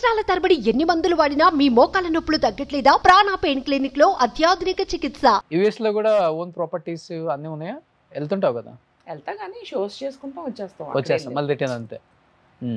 సంవత్సరాల తరబడి ఎన్ని మందులు వాడినా మీ మోకాల నొప్పులు తగ్గట్లేదా? ప్రాణ పెయిన్ క్లినిక్ లో అత్యాధునిక చికిత్స. యుఎస్ లో కూడా ఓన్ ప్రాపర్టీస్ అన్నీ ఉన్నాయా? వెళ్తుంటావు కదా? వెళ్తా కానీ షోస్ చేసుకుంటాం వచ్చేస్తాం మళ్ళీ రిటర్న్ అంతే.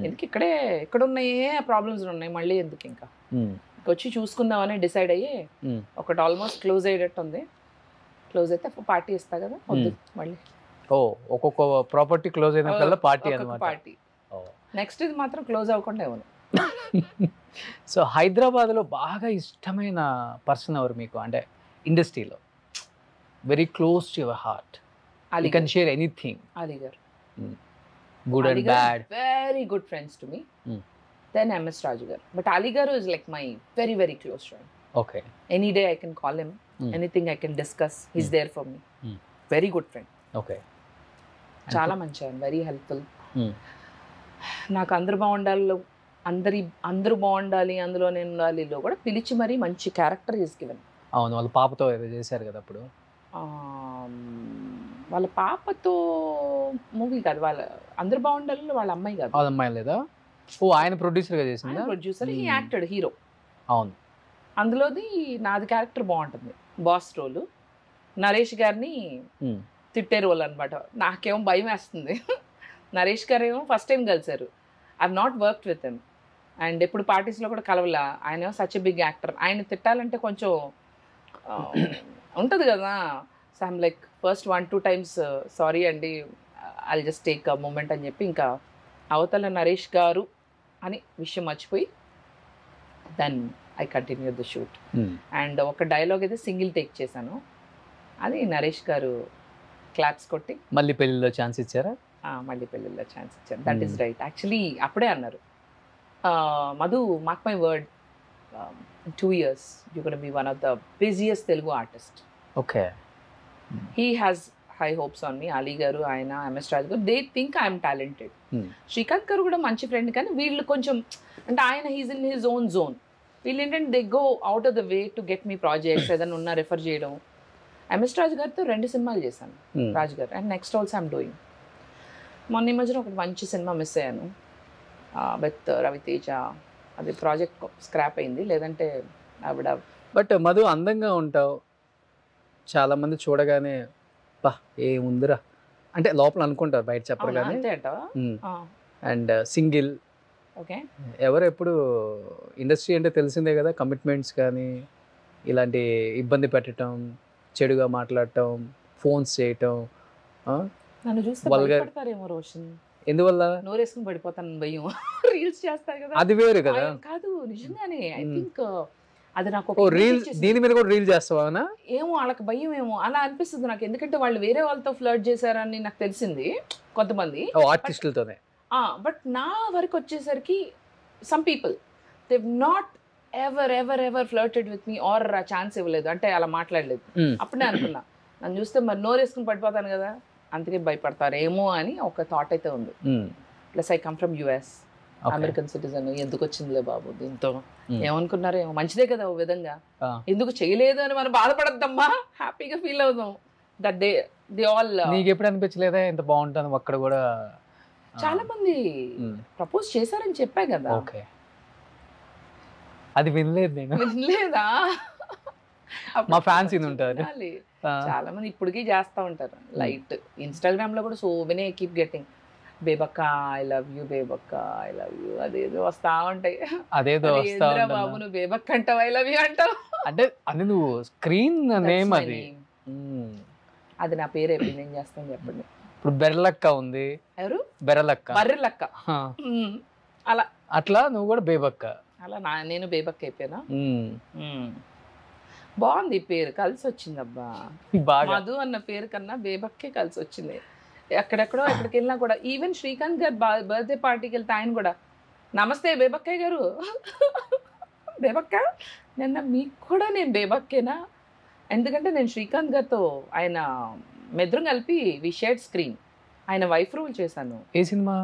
ఎందుకు ఇక్కడ ఉన్నాయే ప్రాబ్లమ్స్ ఉన్నాయి, మళ్ళీ ఎందుకు ఇంకా వచ్చి చూసుకుందామని డిసైడ్ అయ్యి ఒకటి ఆల్మోస్ట్ క్లోజ్ అయ్యేటట్టు ఉంది. క్లోజ్ అయితే పార్టీ ఇస్తా కదా, వద్దు మళ్ళీ. ఓ ఒక్కొక్క ప్రాపర్టీ క్లోజ్ అయినప్పుడల్లా పార్టీ అన్నమాట. పార్టీ నెక్స్ట్ ఇది మాత్రం క్లోజ్ అవ్వకుండా ఇవ్వను. సో హైదరాబాద్లో బాగా ఇష్టమైన పర్సన్ ఎవరు మీకు? అంటే ఇండస్ట్రీలో very close to your heart, you can share anything. Ali garu, good and bad. Very good friends to me. Then MS Raju garu. But Ali garu is like my very very close friend. Okay, any day I can call him, anything I can discuss, he's there for me. Very good friend. Okay, చాలా మంచి ఆయన, very helpful. నాకు అందరూ బాగుండాలి, అందరూ బాగుండాలి, అందులో నేను ఉండాలిలో కూడా పిలిచి మరీ మంచి క్యారెక్టర్ ఈస్ గివెన్. అవును, వాళ్ళ పాపతో ఏదో చేశారు కదా అప్పుడు. వాళ్ళ పాపతో మూవీ కాదు, వాళ్ళ అందరూ బాగుండాలి వాళ్ళ అమ్మాయి కాదు. వాళ్ళ అమ్మాయి లేదా? ఓ, ఆయన ప్రొడ్యూసర్ గా చేసింది. Producer, he acted hero. అవును, అందులోది నాది క్యారెక్టర్ బాగుంటుంది, బాస్ రోలు. నరేష్ గారిని తిట్టే రోల్ అనమాట. నాకేమో భయం వేస్తుంది. నరేష్ గారు ఏమో ఫస్ట్ టైం కలిసారు, I not worked with him and ఎప్పుడు పార్టీస్లో కూడా కలవలా. ఆయన ఏమో సచ్ ఎ బిగ్ యాక్టర్, ఆయన తిట్టాలంటే కొంచెం ఉంటుంది కదా. So I'm like first 1-2 times sorry అండి, I just take a moment అని చెప్పి ఇంకా అవతల నరేష్ గారు అని విషయం మర్చిపోయి then I continue the shoot. And ఒక డైలాగ్ అయితే సింగిల్ టేక్ చేశాను, అది నరేష్ గారు క్లాప్స్ కొట్టి మళ్ళీ పెళ్ళిలో ఛాన్స్ ఇచ్చారా? మళ్ళీ పెళ్ళిలో ఛాన్స్ ఇచ్చాను. That is right. యాక్చువల్లీ అప్పుడే అన్నారు, Madhu, mark my word, 2 years you gonna be one of the busiest Telugu artist. Okay, he has high hopes on me. Ali garu, ఆయన, MS Raju garu, they think I'm talented. Srikanth garu కూడా మంచి friend, కానీ వీళ్ళు కొంచెం అంటే ఆయన he's in his own zone. వీళ్ళు ఏంటంటే they go out of the way to get me projects, ఏదైనా ఉన్నా రెఫర్ చేయడం. MS Raju గారితో 2 సినిమాలు చేశాను, రాజు గారు. And next also I'm doing. మొన్న ఈ మధ్యన ఒక మంచి సినిమా మిస్ అయ్యాను విత్ రవితేజ. అది ప్రాజెక్ట్ స్క్రాప్ అయింది, లేదంటే ఆవిడ. బట్ మధు, అందంగా ఉంటావు, చాలామంది చూడగానే బా ఏముందిరా అంటే లోపల అనుకుంటారు, బయట చెప్పరు కానీ. అంతే అంటావా? And single. ఓకే, ఎవరు ఎప్పుడు ఇండస్ట్రీ అంటే తెలిసిందే కదా, కమిట్మెంట్స్ కానీ ఇలాంటి ఇబ్బంది పెట్టడం, చెడుగా మాట్లాడటం, ఫోన్స్ చేయటం. నన్ను చూస్తే భయపడతారేమో రోషన్. ఎందువల్ల? నోరేసుకుని పడిపోతాను భయం. రీల్స్ చేస్తారు కదా, అది వేరు కదా. కాదు, నిజంగానే ఐ థింక్ అది నాకు రీల్, దీని మీద కూడా రీల్ చేస్తావా? ఏమో వాళ్ళకి భయం ఏమో అలా అనిపిస్తుంది నాకు. ఎందుకంటే వాళ్ళు వేరే వాళ్ళతో ఫ్లర్ట్ చేశారని నాకు తెలిసింది కొంతమంది ఆర్టిస్టులతోనే. బట్ నా వరకు వచ్చేసరికి some people they not ever flirted with me or chance ఇవ్వలేదు, అంటే అలా మాట్లాడలేదు. అప్పుడే అనుకున్నా, నన్ను చూస్తే మరి నోరేసుకుని పడిపోతాను కదా, అందుకే భయపడతారేమో అని ఒక థాట్ అయితే ఉంది. Plus I come from US, American citizen. ఎందుకు వచ్చిందిలే బాబు దీంతో, ఏమనుకున్నారో ఏమో, మంచిదే కదా ఓ విధంగా. ఎందుకు చేయలేదు అని మనం బాధపడద్దమ్మా, హ్యాపీగా ఫీల్ అవుదాం. That they all. నీకు ఎప్పుడు అనిపించలేదా ఎంత బాగుంటాను అక్కడ కూడా? చాలా మంది ప్రపోజ్ చేశారని చెప్పా కదా. ఓకే, అది వినలేదు నేను. వినలేదా? మా ఫ్యాన్స్ ఇది ఉంటారు చాలా మంది ఇప్పటికీ చేస్తూ ఉంటారు లైట్. ఇన్స్టాగ్రామ్ లో కూడా సో మెనీ కీప్ గెట్టింగ్ బేబక్క ఐ లవ్ యూ, బేబక్క ఐ లవ్ యూ, అదేదో వస్తా ఉంటాయి. అదేదో వస్తా బాబు నువ్వు బేబక్క అంటావు, ఐ లవ్ యూ అంటావు అంటే అది నువ్వు స్క్రీన్ నేమ్, అది అది నా పేరు. ఎప్పుడు నేను చేస్తాను చెప్పండి. ఇప్పుడు బెర్లక్క ఉంది. ఎవరు? బెర్రలక్క, బర్రెలక్క. అలా అట్లా నువ్వు కూడా బేబక్క. అలా నేను బేబక్క అయిపోయినా. బాగుంది పేరు, కలిసి వచ్చింది అబ్బా. మధు అన్న పేరు కన్నా బేబక్కే కలిసి వచ్చింది. ఎక్కడెక్కడో ఎక్కడికి వెళ్ళినా కూడా, ఈవెన్ శ్రీకాంత్ గారు బర్త్డే పార్టీకి వెళ్తే ఆయన కూడా నమస్తే బేబక్కయ్య గారు, బేబక్క. మీకు కూడా నేను బేబక్కేనా? ఎందుకంటే నేను శ్రీకాంత్ గారితో ఆయన మెద్రం కలిపి వి షేర్డ్ స్క్రీన్. ఆయన వైఫ్ రోల్ చేశాను. ఏ సినిమా?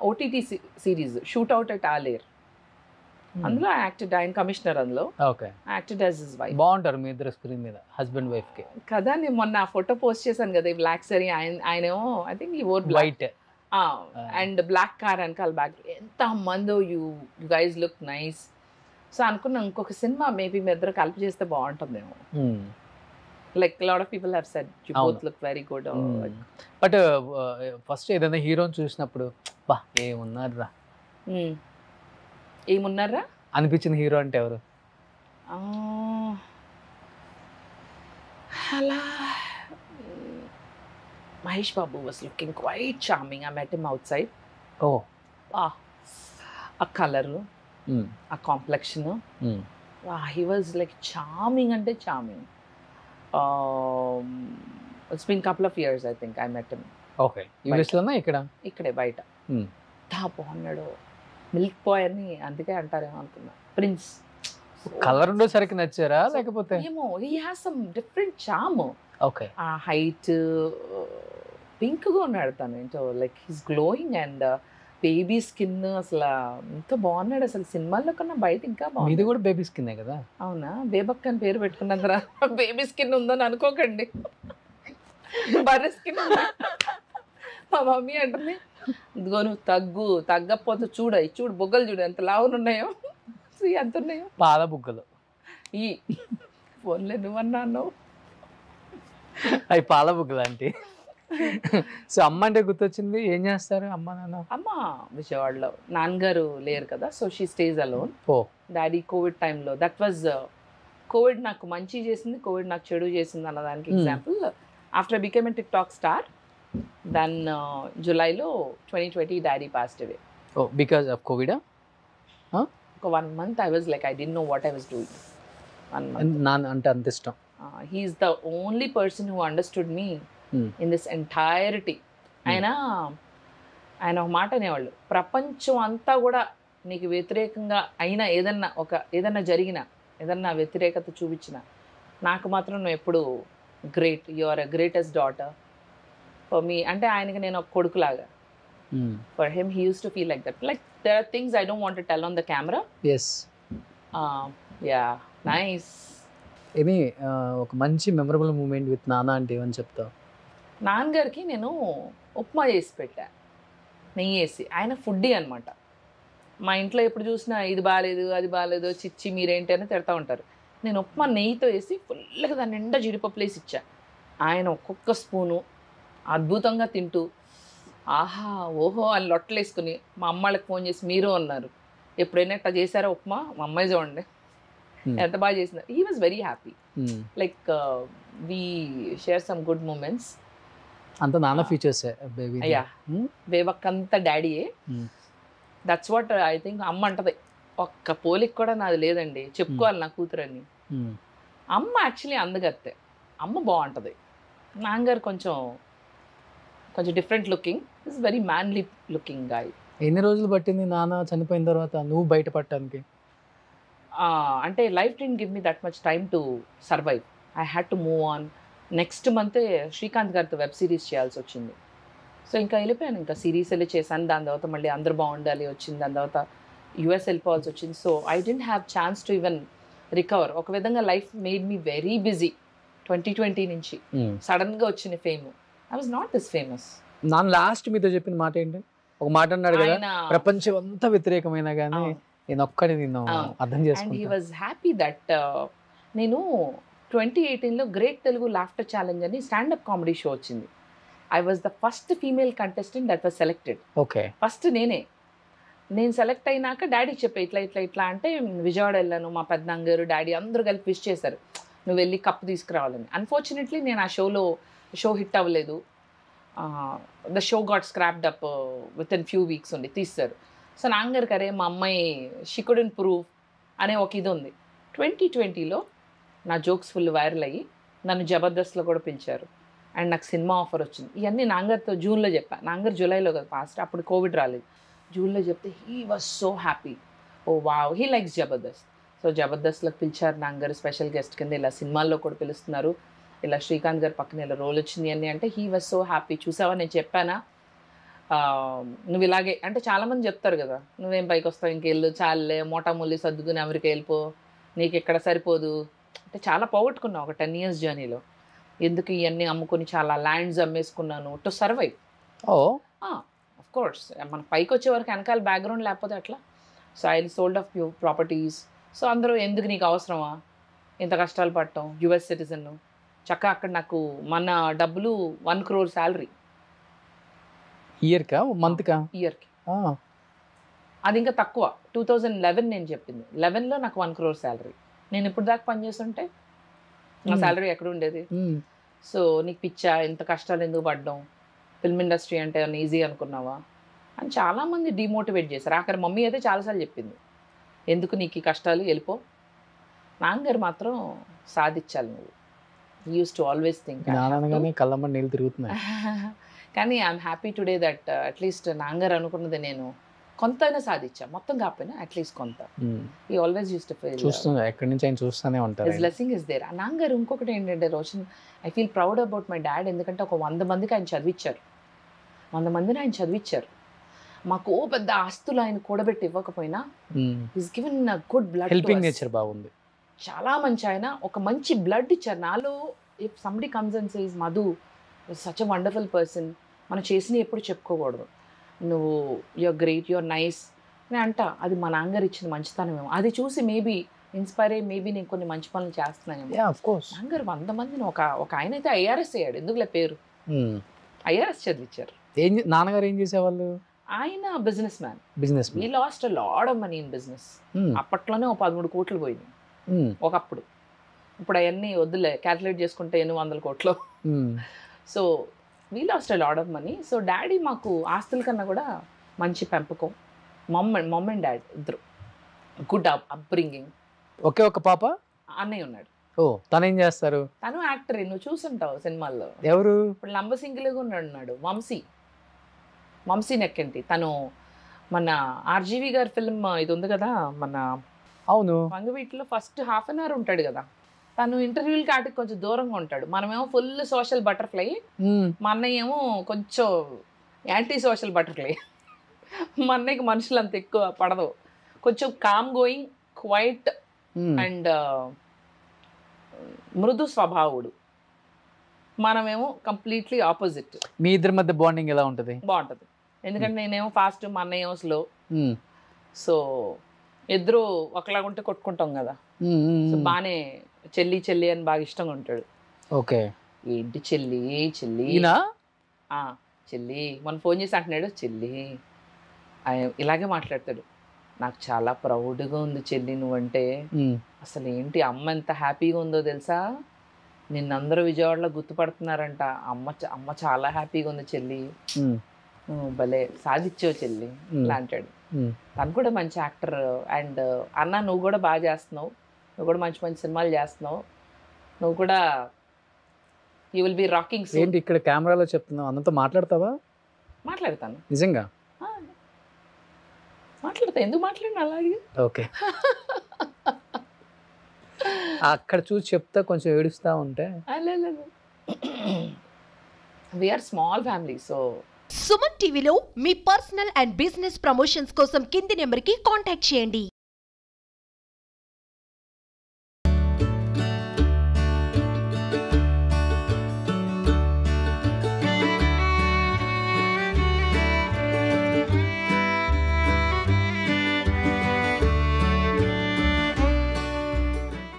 OTT series shoot out at Aler. అందులో యాక్టెడ్, ఆయన కమిషనర్. అందులో యాక్టెడ్ యాజ్ హిస్ వైఫ్. బాగుంటారు మీ ఇద్దరు స్క్రీన్ మీద, హస్బెండ్ వైఫ్ కి కదా. నేను మొన్న ఆ ఫోటో పోస్ట్ చేశాను కదా, ఈ బ్లాక్ సారీ. ఆయనేమో ఐ థింక్ ఈ or white. And black car వెనకాల బ్యాక్ ఎంత మందో you guys look nice. So అనుకున్నా ఇంకొక సినిమా మేబీ మీ ఇద్దరు కలిపి చేస్తే బాగుంటుందేమో. Like lot of people have said you both look very good. But first ఏదైనా హీరోని చూసినప్పుడు బా ఏమున్నారా ఏమున్నారా అనిపించిన హీరో అంటే ఎవరు? అలా Mahesh Babu was looking quite charming. I met him outside. ఓ ఆ కలరు, ఆ complexion, he was like charming అంటే charming. It's been couple of years I think I met him. Okay, US లోనా ఇక్కడ? ఇక్కడే బయట. బాగున్నాడు, మిల్క్ బాయ్ అని అందుకే అంటారేమో అనుకున్నా. ప్రిన్స్ కలర్ ఉండేసరికి నచ్చారా లేకపోతే? ఏమో, he has some different charm. Okay, ఆ హైట్ పింక్గా ఉన్నాడు తను, ఏంటో like he's glowing and baby skin. అసలు ఎంత బాగున్నాడు అసలు, సినిమాల్లో కన్నా బయట ఇంకా ఇది బాగుంది. కూడా బేబీ స్కిన్ కదా? అవునా, బేబక్ అని పేరు పెట్టుకున్నందురా బేబీ స్కిన్ ఉందని అనుకోకండి. బర్రె స్కిన్ మా మమ్మీ అంటుంది, ఇదిగో నువ్వు తగ్గకపోతే చూడు బొగ్గలు చూడు ఎంత లావునున్నాయో, ఎంత ఉన్నాయో పాల బుగ్గలు. ఈ ఫోన్లే నువ్వన్నా అన్నావు. అవి పాల బుగ్గలు అంటే. సో అమ్మ అంటే గుర్తొచ్చింది, ఏం చేస్తారు అమ్మ నాన్న? అమ్మ విజయవాడలో, నాన్నగారు లేరు కదా, so she stayed alone. Oh, daddy covid టైంలో, దట్ వాజ్ కోవిడ్ నాకు మంచి చేసింది, కోవిడ్ నాకు చెడు చేసింది అన్నదానికి example. After become TikTok star, then జూలైలో 2020 daddy passed away. Oh, because of covid? ఒక 1 month I was like, I didn't know what I was doing. 1 month. నాన్న అంటే అంత ఇష్టం. He is the only person who understood me in this entirety. ఆయన ఒక మాట అనేవాళ్ళు, ప్రపంచం అంతా కూడా నీకు వ్యతిరేకంగా అయినా ఏదన్నా జరిగినా, ఏదన్నా వ్యతిరేకత చూపించినా, నాకు మాత్రం నువ్వు ఎప్పుడు great, you are a greatest daughter for me. అంటే ఆయనకి నేను ఒక కొడుకులాగా. For him, he used to feel like that. Like, there are things I don't want to tell on the camera. Yes. Yeah, nice. ఇది ఒక మంచి memorable moment with నాన్న అంటే ఏమని చెప్తావు? నాన్నగారికి నేను ఉప్మా చేసి పెట్టా, నెయ్యి వేసి. ఆయన ఫుడ్డీ అనమాట. మా ఇంట్లో ఎప్పుడు చూసినా ఇది బాగాలేదు అది బాగాలేదు, చిచ్చి మీరేంటి అని తిడతా ఉంటారు. నేను ఉప్మా నెయ్యితో వేసి ఫుల్గా దాని నిండా జీడిపప్పు వేసి ఇచ్చా. ఆయన ఒక్కొక్క స్పూను అద్భుతంగా తింటూ ఆహా ఓహో అని లొట్టలు వేసుకుని మా అమ్మాళ్ళకి ఫోన్ చేసి మీరు అన్నారు, ఎప్పుడైనా ఇట్లా చేశారా ఉప్మా, మా అమ్మాయి చూడండి ఎంత బాగా చేసినారు. He was very happy. Like we share some good moments. అంత నాన్న ఫీచర్స్ బేబీ. అయ్యా, బేబక్ అంతా డాడీయే. That's what I think. అమ్మ అంటది, ఒక్క పోలికి కూడా నాది లేదండి, చెప్పుకోవాలి నా కూతురని. అమ్మ యాక్చువల్లీ అందగత్తే, అమ్మ బాగుంటుంది. నాన్నగారు కొంచెం different looking, is very manly looking guy. ఎన్ని రోజులు పట్టింది నాన్న చనిపోయిన తర్వాత నువ్వు బయటపడటానికి? అంటే life didn't give me that much time to survive. I had to move on. Next మంతే శ్రీకాంత్ గారితో వెబ్ సిరీస్ చేయాల్సి వచ్చింది. సో ఇంకా వెళ్ళిపోయాను, ఇంకా సిరీస్ వెళ్ళి చేశాను. దాని తర్వాత మళ్ళీ అందరూ బాగుండాలి వచ్చింది, దాని తర్వాత యుఎస్ వెళ్ళిపోవాల్సి వచ్చింది. So I didn't have chance to even recover. ఒక విధంగా life made me very busy. 2020 నుంచి సడన్గా వచ్చిన fame, I was not this famous. నాన్న లాస్ట్ మీతో చెప్పిన మాట ఏంటి? ఒక మాట అన్నాడు కదా, ప్రపంచం అంతా వ్యతిరేకమైనా కానీ నేను ఒక్కడే నిన్ను అర్థం చేసుకున్నాను. And he was happy that నేను 2018లో గ్రేట్ తెలుగు లాఫ్టర్ ఛాలెంజ్ అని స్టాండప్ కామెడీ షో వచ్చింది. I was the first female contestant that was selected. Okay, first నేను సెలెక్ట్ అయినాక డాడీకి చెప్పే ఇట్లా అంటే విజయవాడ వెళ్ళాను. మా పెద్దనాన్నగారు డాడీ అందరూ కలిపి విష్ చేశారు, నువ్వు వెళ్ళి కప్పు తీసుకురావాలని. అన్ఫార్చునేట్లీ నేను ఆ షో హిట్ అవ్వలేదు. The show got scrapped up with in few weeks ఉండి తీస్తారు. సో నాన్నగారికి అరే మా అమ్మాయి షీ కుడెంట్ ప్రూవ్ అనే ఒక ఇది ఉంది. 2020లో నా జోక్స్ ఫుల్ వైరల్ అయ్యి నన్ను జబర్దస్త్లో కూడా పిలిచారు. అండ్ నాకు సినిమా ఆఫర్ వచ్చింది. ఇవన్నీ నాన్నగారితో జూన్లో చెప్పాను. నాన్నగారు జూలైలో కదా పాస్ట్, అప్పుడు కోవిడ్ రాలేదు. జూన్లో చెప్తే he was so happy. Oh wow, he likes Jabardasth. So జబర్దస్త్లోకి పిలిచారు నాన్నగారు స్పెషల్ గెస్ట్ కింద. ఇలా సినిమాల్లో కూడా పిలుస్తున్నారు, ఇలా శ్రీకాంత్ గారి పక్కన ఇలా రోల్ వచ్చింది అని అంటే హీ వాజ్ సో హ్యాపీ. చూసావా నేను చెప్పానా నువ్వు ఇలాగే అంటే చాలామంది చెప్తారు కదా, నువ్వేం పైకి వస్తావు ఇంకెళ్ళు చాలే మోటామూలి సర్దుకుని అమెరికా వెళ్ళిపో, నీకు ఇక్కడ సరిపోదు అంటే చాలా పోగొట్టుకున్నావు ఒక 10 years జర్నీలో. ఎందుకు ఇవన్నీ అమ్ముకొని చాలా ల్యాండ్స్ అమ్మేసుకున్నాను టు సర్వైవ్. అఫ్ కోర్స్ మన పైకి వచ్చే వరకు వెనకాల బ్యాక్గ్రౌండ్ లేకపోతే అట్లా. So I sold off properties. So అందరూ ఎందుకు నీకు అవసరమా ఇంత కష్టాలు పడటం, యుఎస్ సిటిజన్ చక్కగా అక్కడ నాకు మన డబ్బులు 1 crore శాలరీ ఇయర్కా మంత్కా? ఇయర్కి. అది ఇంకా తక్కువ. 2011 నేను చెప్పింది. 11లో నాకు 1 crore శాలరీ. నేను ఇప్పుడు దాకా పనిచేస్తుంటే నా శాలరీ ఎక్కడ ఉండేది? సో నీకు పిచ్చా, ఇంత కష్టాలు ఎందుకు పడ్డాం, ఫిల్మ్ ఇండస్ట్రీ అంటే ఈజీ అనుకున్నావా అని చాలామంది డిమోటివేట్ చేశారు. ఆఖరి మమ్మీ అయితే చాలాసార్లు చెప్పింది, ఎందుకు నీకు ఈ కష్టాలు, వెళ్ళిపో. నాన్నగారు మాత్రం సాధించాలి నువ్వు. Use to always think. కళ్ళమ్మ నీళ్ళు తిరుగుతున్నాయి. కానీ I'm happy today that at least నాన్నగారు అనుకున్నది నేను కొంతైనా సాధించా, మొత్తం కాకపోయినా అట్లీస్ట్ కొంత. ఈ ఆల్వేస్ యూస్ టు ఫీల్ చూస్తున్నా ఎక్కడి నుంచి ఆయన చూస్తూనే ఉంటారు. His blessing is there. నాన్నగారు ఇంకొకటి ఏంటంటే Roshan, I feel proud about my dad. ఎందుకంటే ఒక 100 మందికి ఆయన చదివించారు. 100 మందిని ఆయన చదివించారు. మాకు పెద్ద ఆస్తులు ఆయన కూడబెట్టి ఇవ్వకపోయినా his given good blood. Helping nature బాగుంది. చాలా మంచి ఆయన. ఒక మంచి బ్లడ్ ఇచ్చారు నాలో. If somebody comes and says Madhu such a wonderful person, మనం చేసినవి ఎప్పుడు చెప్పుకోకూడదు, నువ్వు యువర్ గ్రేట్, యువర్ నైస్ అని అంట. అది మా నాన్నగారు ఇచ్చిన మంచితనమేమో. అది చూసి మేబీ ఇన్స్పైర్ అయ్యి మేబీ నేను కొన్ని మంచి పనులు చేస్తున్నానేమో. నాన్నగారు 100 మందిని ఒక ఆయన అయితే ఐఆర్ఎస్ అయ్యాడు. ఎందుకులే పేరు, ఐఆర్ఎస్ చదివించారు. నాన్నగారు ఏం చేసేవాళ్ళు? ఆయన business man. We last a lot of money in business. అప్పట్లోనే 13 కోట్లు పోయింది ఒకప్పుడు. ఇప్పుడు అవన్నీ వద్దులే, క్యాల్కులేట్ చేసుకుంటే 800 కోట్లు. So we last a lot of money. So daddy మాకు ఆస్తుల కన్నా కూడా మంచి పెంపకం. మమ్ అండ్ డాడ్ ఇద్దరు గుడ్ అప్బ్రింగింగ్. ఒకే ఒక పాప? అన్నయ్య ఉన్నాడు. ఓ, తను ఏం చేస్తారు? తను యాక్టర్. నువ్వు చూసుంటావు సినిమాల్లో. ఎవరు? ఇప్పుడు లంబసింగిలుగా ఉన్నాడు. వంశీ నెక్కింటి. తను మన ఆర్జీవి గారి ఫిల్మ్ ఇది ఉంది కదా మన, అవును, వంగవీటిలో ఫస్ట్ ½ an hour ఉంటాడు కదా. తను ఇంటర్వ్యూలకి ఆటికి కొంచెం దూరంగా ఉంటాడు. మనమేమో ఫుల్ సోషల్ బటర్ఫ్లై, మా అన్నయ్య ఏమో కొంచెం యాంటీ సోషల్ బటర్ఫ్లై. మా అన్నయ్యకి మనుషులు అంత ఎక్కువ పడదు. కొంచెం కామ్ గోయింగ్, క్వైట్ అండ్ మృదు స్వభావుడు. మనమేమో కంప్లీట్లీ ఆపోజిట్. మీ ఇద్దరి మధ్య బాండింగ్ ఎలా ఉంటుంది? బాగుంటుంది. ఎందుకంటే నేనేమో ఫాస్ట్, మా అన్నయ్య ఏమో స్లో. సో ఇద్దరు ఒకలాగా ఉంటే కొట్టుకుంటాం కదా. సో బాగానే చెల్లి చెల్లి అని బాగా ఇష్టంగా ఉంటాడు. ఓకే. ఏంటి చెల్లి చెల్లి చెల్లి, మన ఫోన్ చేసి అంటున్నాడు చెల్లి. ఇలాగే మాట్లాడతాడు. నాకు చాలా ప్రౌడ్గా ఉంది చెల్లి నువ్వంటే. అసలు ఏంటి అమ్మ ఎంత హ్యాపీగా ఉందో తెలుసా, నిన్నందరూ విజయవాడలో గుర్తుపడుతున్నారంట. అమ్మ చాలా హ్యాపీగా ఉంది చెల్లి, భలే సాధించావు చెల్లి ఇలా అంటాడు. తను కూడా మంచి యాక్టర్. అండ్ అన్న నువ్వు కూడా బాగా చేస్తున్నావు, నువ్వు కూడా మంచి మంచి సినిమాలు చేస్తున్నావు, నువ్వు కూడా యూ విల్ బి రాకింగ్. ఏంటి ఇక్కడ కెమెరాలో చెప్తున్నావు? అన్నతో మాట్లాడతావా? మాట్లాడతాను, నిజంగా మాట్లాడతా. ఎందుకు మాట్లాడిన అలాగే? ఓకే. అక్కడ చూసి చెప్తా కొంచెం ఏడుస్తా ఉంటే. We are small family. So Suman టీవీలో మీ పర్సనల్ అండ్ బిజినెస్ ప్రమోషన్స్ కోసం కింది నెంబర్కి కాంటాక్ట్ చేయండి.